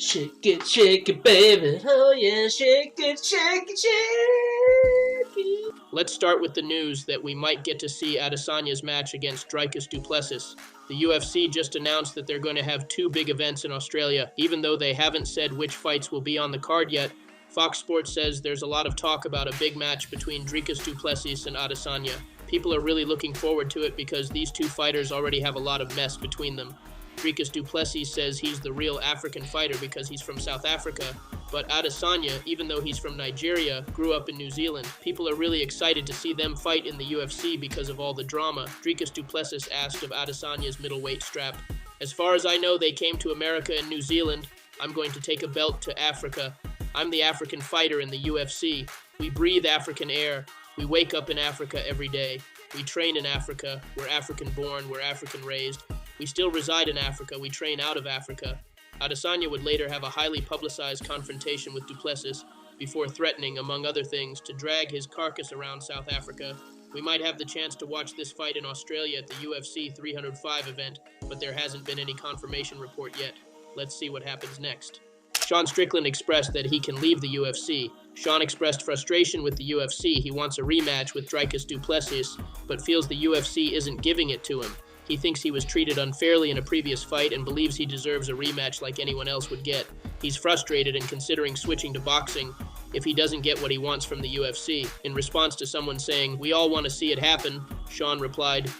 Shake it, baby. Oh yeah, shake it, shake it, shake it. Let's start with the news that we might get to see Adesanya's match against Dricus Du Plessis. The UFC just announced that they're going to have two big events in Australia. Even though they haven't said which fights will be on the card yet, Fox Sports says there's a lot of talk about a big match between Dricus Du Plessis and Adesanya. People are really looking forward to it because these two fighters already have a lot of mess between them. Dricus Du Plessis says he's the real African fighter because he's from South Africa, but Adesanya, even though he's from Nigeria, grew up in New Zealand. People are really excited to see them fight in the UFC because of all the drama. Dricus Du Plessis asked of Adesanya's middleweight strap, "As far as I know, they came to America and New Zealand. I'm going to take a belt to Africa. I'm the African fighter in the UFC. We breathe African air. We wake up in Africa every day. We train in Africa. We're African born. We're African raised. We still reside in Africa. We train out of Africa." Adesanya would later have a highly publicized confrontation with Du Plessis before threatening, among other things, to drag his carcass around South Africa. We might have the chance to watch this fight in Australia at the UFC 305 event, but there hasn't been any confirmation report yet. Let's see what happens next. Sean Strickland expressed that he can leave the UFC. Sean expressed frustration with the UFC. He wants a rematch with Dricus Du Plessis, but feels the UFC isn't giving it to him. He thinks he was treated unfairly in a previous fight and believes he deserves a rematch like anyone else would get. He's frustrated and considering switching to boxing if he doesn't get what he wants from the UFC. In response to someone saying, "We all want to see it happen," Sean replied,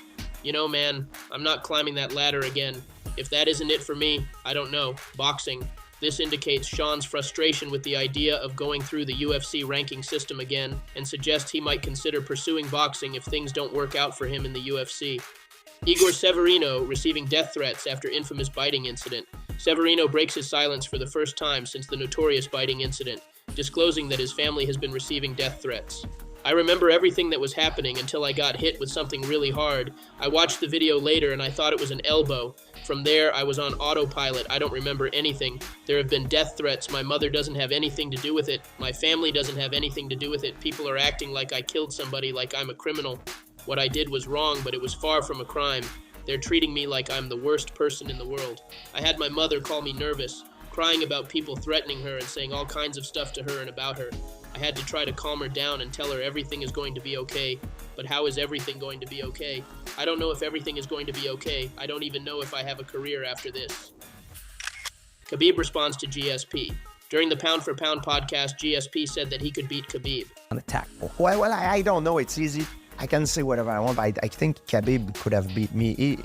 "You know, man, I'm not climbing that ladder again. If that isn't it for me, I don't know. Boxing." This indicates Sean's frustration with the idea of going through the UFC ranking system again and suggests he might consider pursuing boxing if things don't work out for him in the UFC. Igor Severino receiving death threats after infamous biting incident. Severino breaks his silence for the first time since the notorious biting incident, disclosing that his family has been receiving death threats. "I remember everything that was happening until I got hit with something really hard. I watched the video later and I thought it was an elbow. From there, I was on autopilot. I don't remember anything. There have been death threats. My mother doesn't have anything to do with it. My family doesn't have anything to do with it. People are acting like I killed somebody, like I'm a criminal. What I did was wrong, but it was far from a crime. They're treating me like I'm the worst person in the world. I had my mother call me nervous, crying about people threatening her and saying all kinds of stuff to her and about her. I had to try to calm her down and tell her everything is going to be okay. But how is everything going to be okay? I don't know if everything is going to be okay. I don't even know if I have a career after this." Khabib responds to GSP. During the Pound for Pound podcast, GSP said that he could beat Khabib. An attack. Well, I don't know. It's easy. I can say whatever I want, but I think Khabib could have beat me.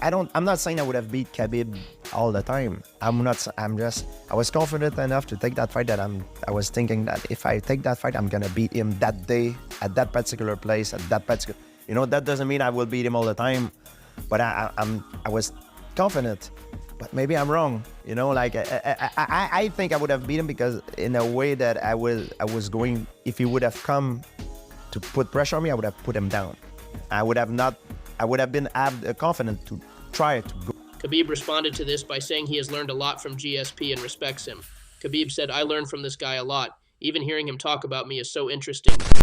I'm not saying I would have beat Khabib all the time. I was confident enough to take that fight that I was thinking that if I take that fight, I'm gonna beat him that day, at that particular place, at that particular, that doesn't mean I will beat him all the time, but I was confident, but maybe I'm wrong. I think I would have beat him because in a way that I was going, if he would have come to put pressure on me, I would have put him down. I would have been confident to try to go. Khabib responded to this by saying he has learned a lot from GSP and respects him. Khabib said, "I learned from this guy a lot. Even hearing him talk about me is so interesting.